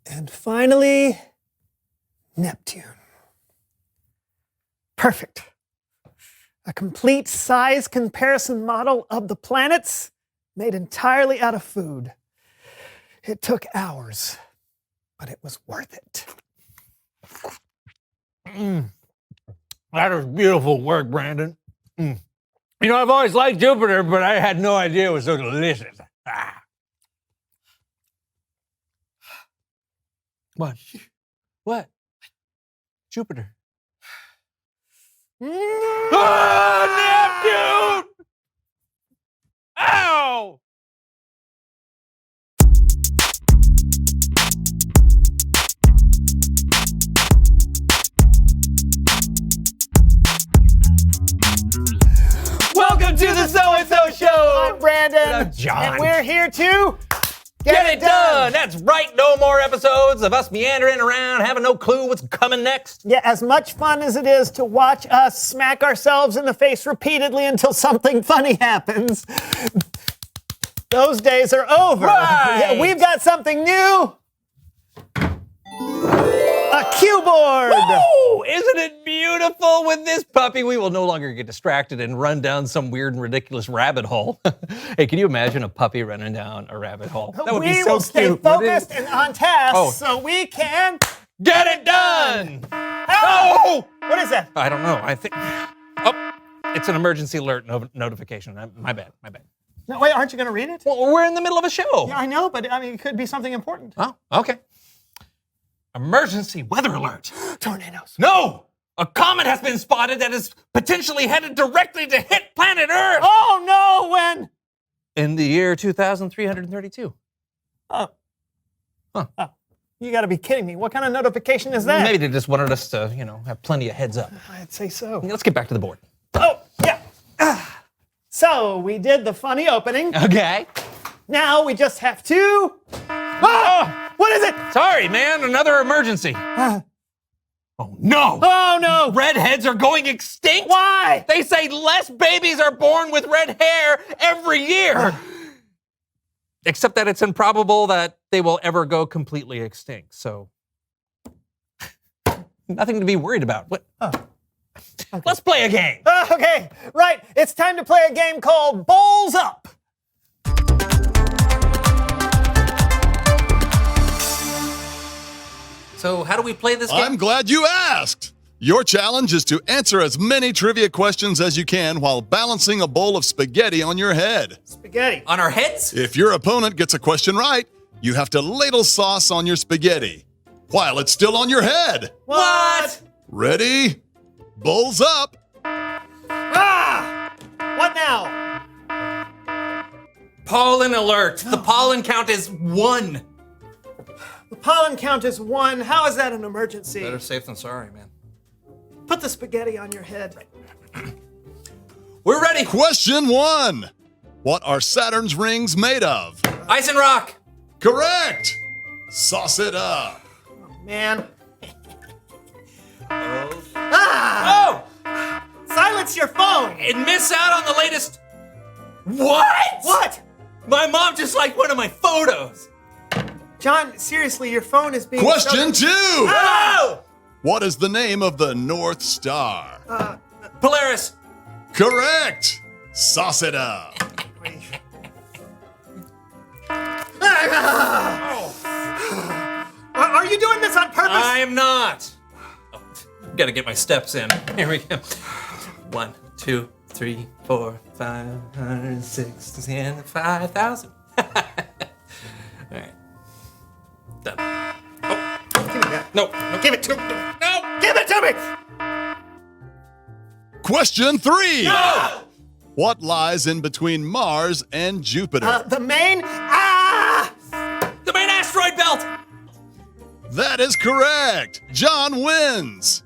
And finally, Neptune. Perfect. A complete size comparison model of the planets made entirely out of food. It took hours, but it was worth it. That was beautiful work, Brandon. You know, I've always liked Jupiter, but I had no idea it was so delicious. What? What? Jupiter. Oh, Neptune! Ow! Welcome to the So-and-So Show! I'm Brandon. And I'm John. And we're here to Get it done! That's right, no more episodes of us meandering around, having no clue what's coming next. Yeah, as much fun as it is to watch us smack ourselves in the face repeatedly until something funny happens, those days are over. Right. Yeah, we've got something new. A cue board! Woo! Isn't it beautiful? With this puppy, we will no longer get distracted and run down some weird and ridiculous rabbit hole. Hey, can you imagine a puppy running down a rabbit hole? That would be so we will stay cute. focused and on task so we can Get it done! Oh! What is that? I don't know. I think... Oh, it's an emergency alert notification. My bad. No, wait, aren't you going to read it? Well, we're in the middle of a show. Yeah, I know, but I mean, it could be something important. Oh, okay. Emergency weather alert. Tornadoes. No! A comet has been spotted that is potentially headed directly to hit planet Earth! Oh, no, when? In the year 2332. Oh. Huh. Oh. You got to be kidding me. What kind of notification is that? Maybe they just wanted us to, have plenty of heads up. I'd say so. Let's get back to the board. Oh, yeah. So, we did the funny opening. Okay. Now we just have to... Oh! What is it? Sorry, man. Another emergency. Oh, no. Oh, no. Redheads are going extinct? Why? They say less babies are born with red hair every year. Except that it's improbable that they will ever go completely extinct. So, nothing to be worried about. What? Oh. Okay. Let's play a game. Okay, right. It's time to play a game called Bowls Up. So how do we play this game? I'm glad you asked. Your challenge is to answer as many trivia questions as you can while balancing a bowl of spaghetti on your head. Spaghetti. On our heads? If your opponent gets a question right, you have to ladle sauce on your spaghetti while it's still on your head. What? Ready? Bowls up. Ah! What now? Pollen alert. The pollen count is 1. The pollen count is 1. How is that an emergency? Better safe than sorry, man. Put the spaghetti on your head. We're ready. Question 1. What are Saturn's rings made of? Ice and rock. Correct. Sauce it up. Oh, man. Oh. Ah! Oh! Silence your phone. And miss out on the latest... What? What? My mom just liked one of my photos. John, seriously, your phone is being... Question 2. Oh! What is the name of the North Star? Polaris. Correct. Sauce it up. Are you doing this on purpose? I am not. Oh, gotta get my steps in. Here we go. 1, 2, 3, 4, 5, 6, 7, 5,000. All right. Done. Oh. Give me that. No. Give it to me. No. Give it to me. Question 3. No. What lies in between Mars and Jupiter? The main... The main asteroid belt. That is correct. John wins.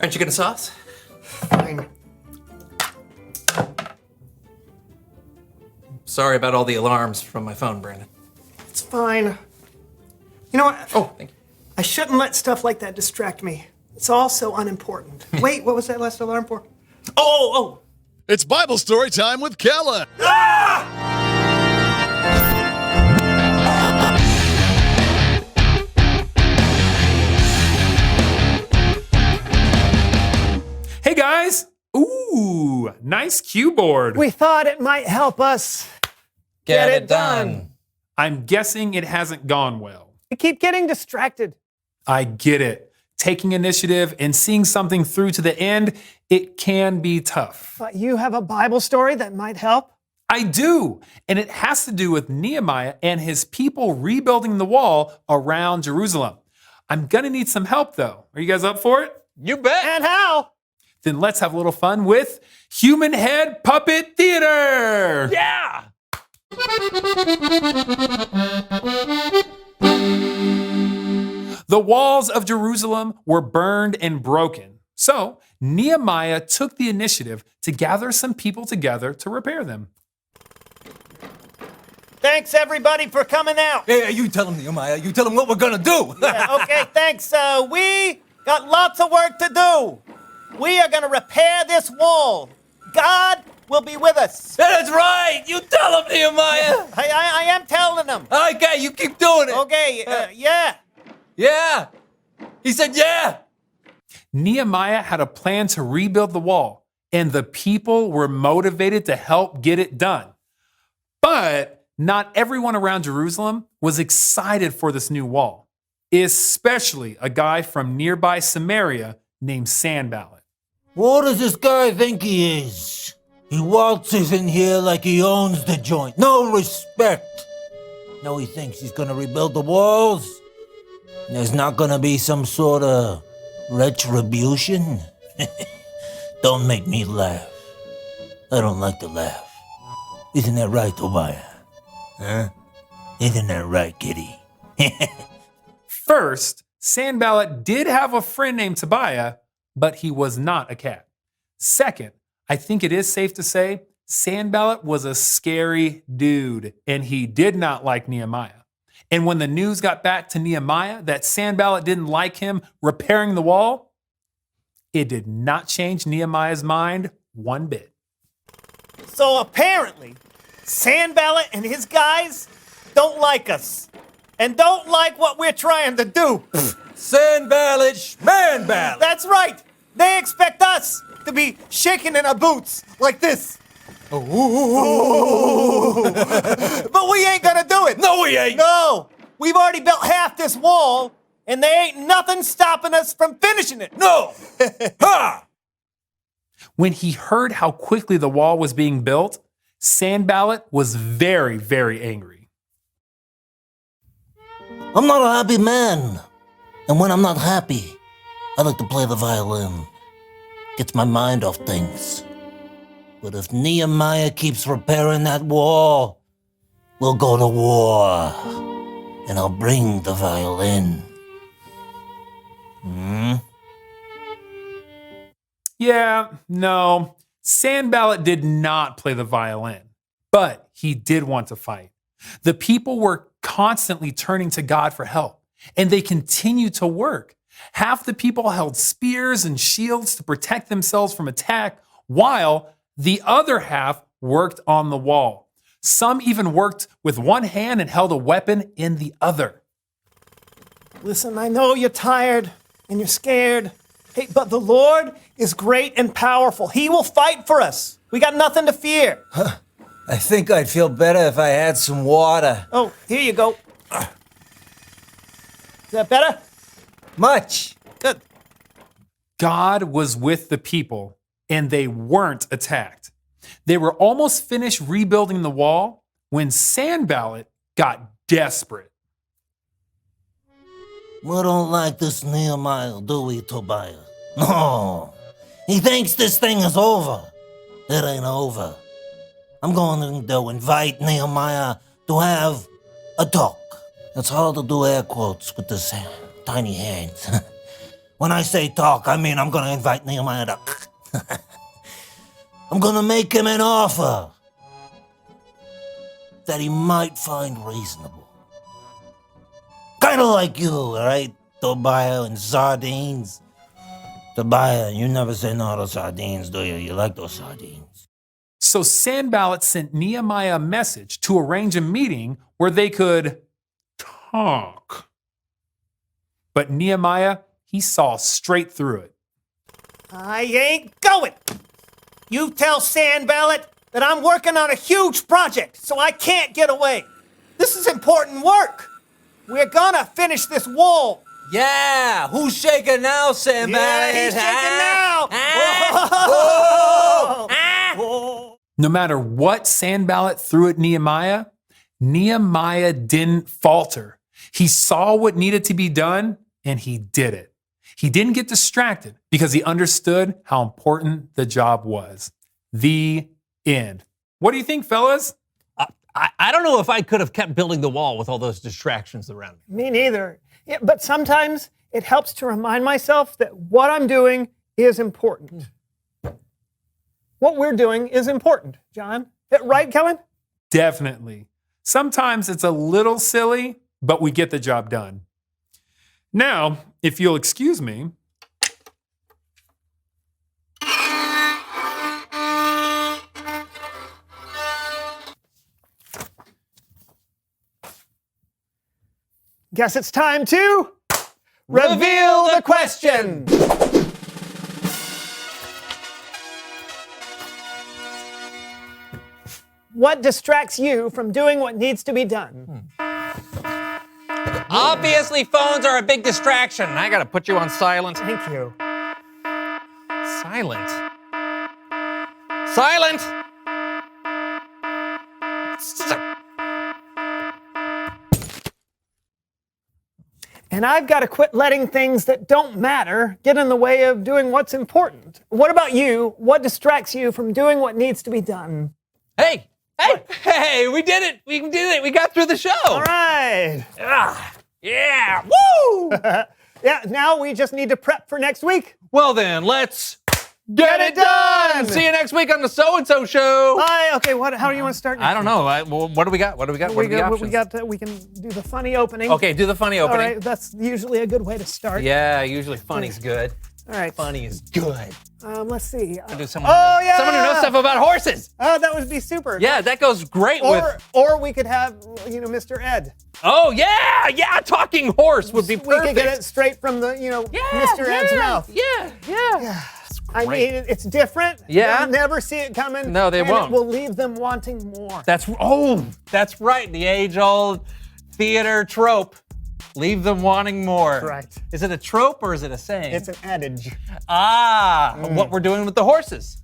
Aren't you gonna sauce? Fine. Sorry about all the alarms from my phone, Brandon. It's fine. You know what? Oh, thank you. I shouldn't let stuff like that distract me. It's all so unimportant. Wait, what was that last alarm for? Oh. It's Bible story time with Kellen. Ah! nice cue board. We thought it might help us Get it done. I'm guessing it hasn't gone well. We keep getting distracted. I get it. Taking initiative and seeing something through to the end, it can be tough. But you have a Bible story that might help? I do, and it has to do with Nehemiah and his people rebuilding the wall around Jerusalem. I'm gonna need some help though. Are you guys up for it? You bet. And how? Then let's have a little fun with Human Head Puppet Theater. Yeah. The walls of Jerusalem were burned and broken. So Nehemiah took the initiative to gather some people together to repair them. Thanks, everybody, for coming out. Yeah, you tell him, Nehemiah. You tell him what we're gonna do. Yeah, okay, thanks. We got lots of work to do. We are going to repair this wall. God will be with us. That's right. You tell him, Nehemiah. I am telling them. Okay, you keep doing it. Okay, yeah. Yeah. He said, yeah. Nehemiah had a plan to rebuild the wall, and the people were motivated to help get it done. But not everyone around Jerusalem was excited for this new wall, especially a guy from nearby Samaria named Sanballat. What does this guy think he is? He waltzes in here like he owns the joint. No respect. No, he thinks he's gonna rebuild the walls. There's not gonna be some sort of retribution. Don't make me laugh. I don't like to laugh. Isn't that right, Tobiah? Huh? Isn't that right, kitty? First, Sanballat did have a friend named Tobiah, but he was not a cat. Second, I think it is safe to say Sanballat was a scary dude, and he did not like Nehemiah. And when the news got back to Nehemiah that Sanballat didn't like him repairing the wall, it did not change Nehemiah's mind one bit. So apparently, Sanballat and his guys don't like us and don't like what we're trying to do. Sanballat, Schmanballat. That's right. They expect us to be shaking in our boots like this. But we ain't gonna do it. No, we ain't. No. We've already built half this wall, and there ain't nothing stopping us from finishing it. No. Ha! When he heard how quickly the wall was being built, Sanballat was very, very angry. I'm not a happy man. And when I'm not happy, I like to play the violin. Gets my mind off things. But if Nehemiah keeps repairing that wall, we'll go to war. And I'll bring the violin. Yeah, no, Sanballat did not play the violin, but he did want to fight. The people were constantly turning to God for help, and they continued to work. Half the people held spears and shields to protect themselves from attack, while the other half worked on the wall. Some even worked with one hand and held a weapon in the other. Listen, I know you're tired and you're scared. Hey, but the Lord is great and powerful. He will fight for us. We got nothing to fear. I think I'd feel better if I had some water. Oh, here you go. Is that better? Much. Good. God was with the people, and they weren't attacked. They were almost finished rebuilding the wall when Sanballat got desperate. We don't like this Nehemiah, do we, Tobiah? No. He thinks this thing is over. It ain't over. I'm going to invite Nehemiah to have a talk. It's hard to do air quotes with this tiny hands. When I say talk, I mean I'm going to invite Nehemiah to... I'm going to make him an offer that he might find reasonable. Kind of like you, all right? Tobiah and sardines. Tobiah, you never say no to sardines, do you? You like those sardines. So Sanballat sent Nehemiah a message to arrange a meeting where they could talk. But Nehemiah, he saw straight through it. I ain't going. You tell Sanballat that I'm working on a huge project, so I can't get away. This is important work. We're gonna finish this wall. Yeah, who's shaking now, Sanballat? Yeah, he's shaking now. Whoa. No matter what Sanballat threw at Nehemiah, Nehemiah didn't falter. He saw what needed to be done and he did it. He didn't get distracted because he understood how important the job was. The end. What do you think, fellas? I don't know if I could have kept building the wall with all those distractions around me. Me neither. Yeah, but sometimes it helps to remind myself that what I'm doing is important. What we're doing is important, John. Right, Kellen? Definitely. Sometimes it's a little silly, but we get the job done. Now, if you'll excuse me. Guess it's time to reveal the question. What distracts you from doing what needs to be done? Obviously, phones are a big distraction. I gotta put you on silent. Thank you. Silent. Silent! And I've got to quit letting things that don't matter get in the way of doing what's important. What about you? What distracts you from doing what needs to be done? Hey! We did it! We did it! We got through the show! All right. Yeah! Woo! Yeah, now we just need to prep for next week. Well then, let's Get it done! See you next week on the So-and-So Show! Bye. Okay, how do you want to start next I don't know. What do we got? What are the options? We can do the funny opening. Okay, do the funny All opening. right, that's usually a good way to start. Yeah, usually funny's good. All right. Funny is good. Let's see. Do someone, yeah! someone who knows stuff about horses. Oh, that would be super. Yeah, that goes great with. Or we could have, Mr. Ed. Oh yeah, talking horse would be We perfect. could get it straight from the, Mr. Ed's mouth. Yeah. I mean, it's different. Yeah. They'll never see it coming. No, they and won't. It will leave them wanting more. That's right. The age-old theater trope. Leave them wanting more. Right. Is it a trope or is it a saying? It's an adage. What we're doing with the horses.